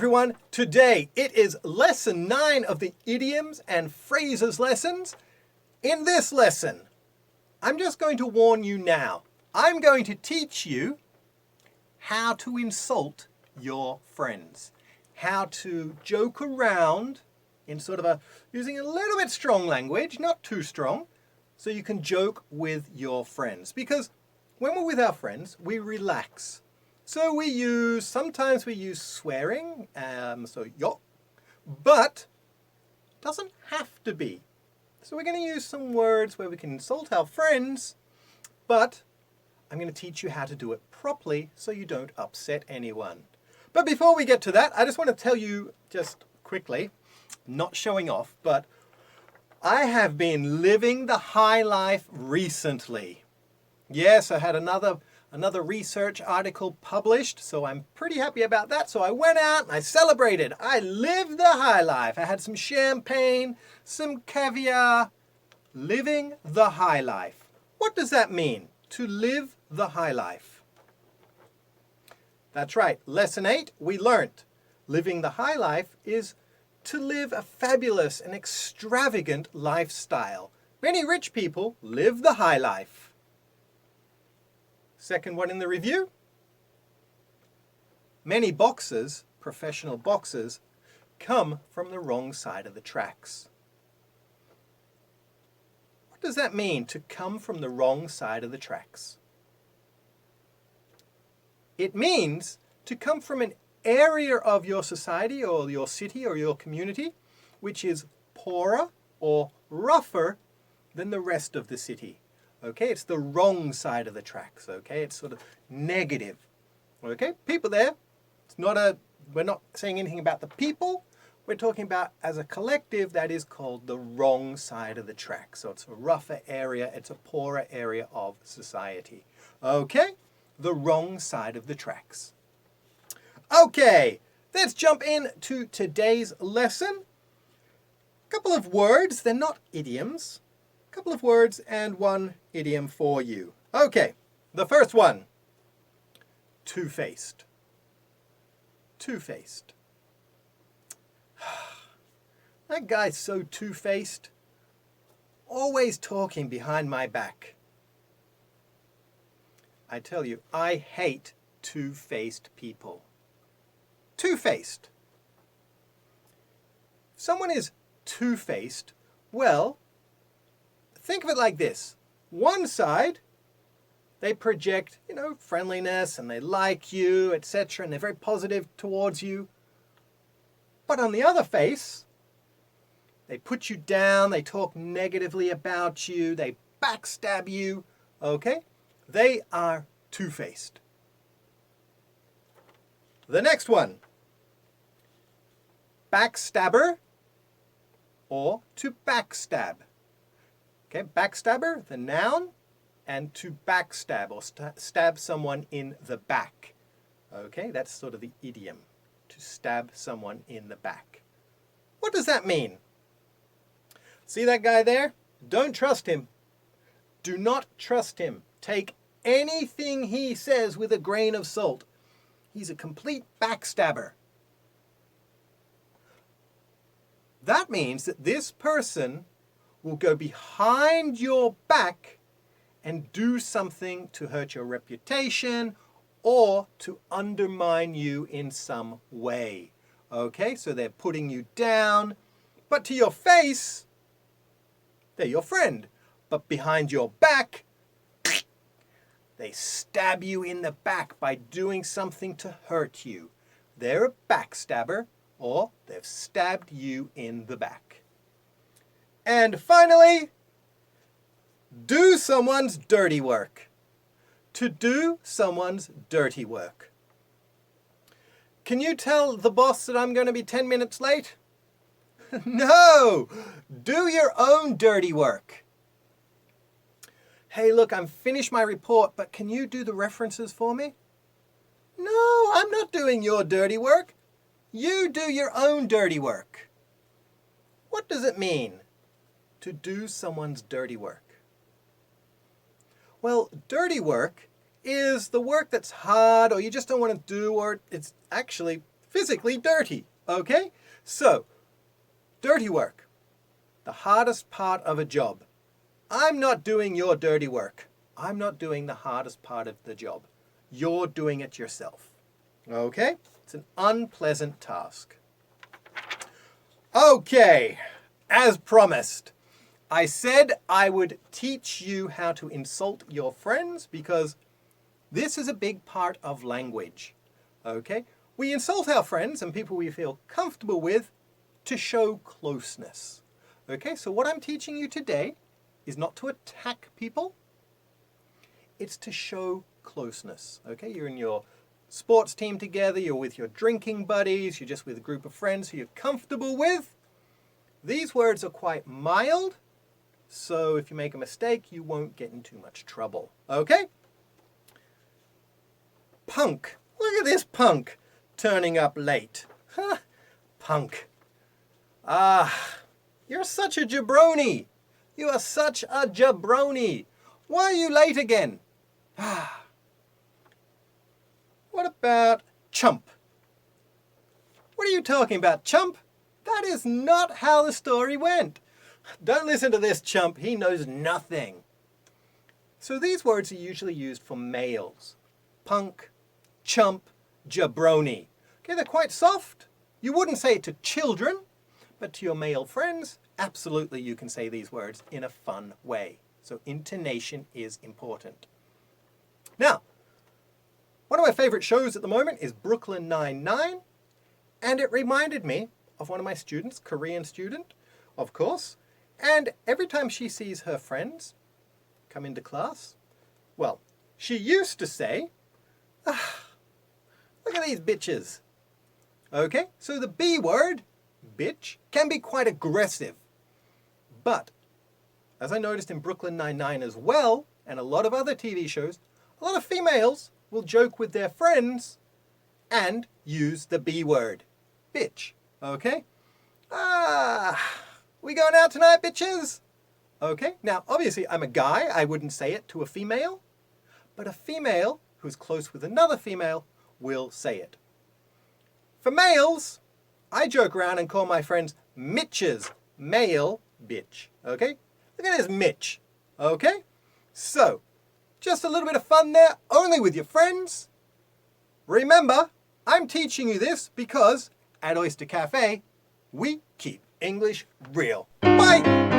everyone. Today it is lesson 9 of the idioms and phrases lessons. In this lesson, I'm just going to warn you now. I'm going to teach you how to insult your friends. How to joke around in sort of using a little bit strong language, not too strong, so you can joke with your friends. Because when we're with our friends, we relax. So sometimes we use swearing, so yo, but it doesn't have to be. So we're going to use some words where we can insult our friends, but I'm going to teach you how to do it properly so you don't upset anyone. But before we get to that, I just want to tell you just quickly, not showing off, but I have been living the high life recently. Yes, I had another research article published, so I'm pretty happy about that. So I went out and I celebrated. I lived the high life. I had some champagne, some caviar, living the high life. What does that mean, to live the high life? That's right, lesson 8, we learnt living the high life is to live a fabulous and extravagant lifestyle. Many rich people live the high life. Second one in the review. Many boxers, professional boxers, come from the wrong side of the tracks. What does that mean, to come from the wrong side of the tracks? It means to come from an area of your society or your city or your community which is poorer or rougher than the rest of the city. Okay, it's the wrong side of the tracks, okay? It's sort of negative. Okay, people there, we're not saying anything about the people. We're talking about as a collective that is called the wrong side of the track. So it's a rougher area, it's a poorer area of society. Okay, the wrong side of the tracks. Okay, let's jump into today's lesson. A couple of words, they're not idioms. A couple of words and one idiom for you. Okay, the first one, two-faced. Two-faced. That guy's so two-faced, always talking behind my back. I tell you, I hate two-faced people. Two-faced. If someone is two-faced, well, think of it like this. One side, they project, friendliness and they like you, etc., and they're very positive towards you. But on the other face, they put you down, they talk negatively about you, they backstab you, okay? They are two-faced. The next one, backstabber or to backstab. Okay, backstabber, the noun, and to backstab or stab someone in the back. Okay, that's sort of the idiom, to stab someone in the back. What does that mean? See that guy there? Don't trust him. Do not trust him. Take anything he says with a grain of salt. He's a complete backstabber. That means that this person will go behind your back and do something to hurt your reputation or to undermine you in some way. Okay, so they're putting you down, but to your face, they're your friend. But behind your back, they stab you in the back by doing something to hurt you. They're a backstabber, or they've stabbed you in the back. And finally, do someone's dirty work. To do someone's dirty work. Can you tell the boss that I'm going to be 10 minutes late? No! Do your own dirty work. Hey, look, I'm finished my report, but can you do the references for me? No, I'm not doing your dirty work. You do your own dirty work. What does it mean to do someone's dirty work? Well, dirty work is the work that's hard or you just don't want to do, or it's actually physically dirty, okay? So, dirty work, the hardest part of a job. I'm not doing your dirty work. I'm not doing the hardest part of the job. You're doing it yourself, okay? It's an unpleasant task. Okay, as promised, I said I would teach you how to insult your friends because this is a big part of language, okay? We insult our friends and people we feel comfortable with to show closeness, okay? So what I'm teaching you today is not to attack people, it's to show closeness, okay? You're in your sports team together, you're with your drinking buddies, you're just with a group of friends who you're comfortable with. These words are quite mild, so if you make a mistake, you won't get in too much trouble, okay? Punk. Look at this punk turning up late. Huh? Punk. You're such a jabroni. You are such a jabroni. Why are you late again? What about chump? What are you talking about, chump? That is not how the story went. Don't listen to this chump. He knows nothing. So these words are usually used for males. Punk, chump, jabroni. Okay, they're quite soft. You wouldn't say it to children, but to your male friends, absolutely you can say these words in a fun way. So intonation is important. Now, one of my favorite shows at the moment is Brooklyn Nine-Nine, and it reminded me of one of my students, Korean student, of course, and every time she sees her friends come into class, well, she used to say, look at these bitches. Okay, so the B word, bitch, can be quite aggressive. But, as I noticed in Brooklyn Nine-Nine as well, and a lot of other TV shows, a lot of females will joke with their friends and use the B word, bitch. Okay? We going out tonight, bitches? Okay, now obviously I'm a guy, I wouldn't say it to a female, but a female who's close with another female will say it. For males, I joke around and call my friends Mitches, male bitch. Okay? Look at this Mitch. Okay? So, just a little bit of fun there, only with your friends. Remember, I'm teaching you this because at Oyster Cafe, we keep English real. Bye!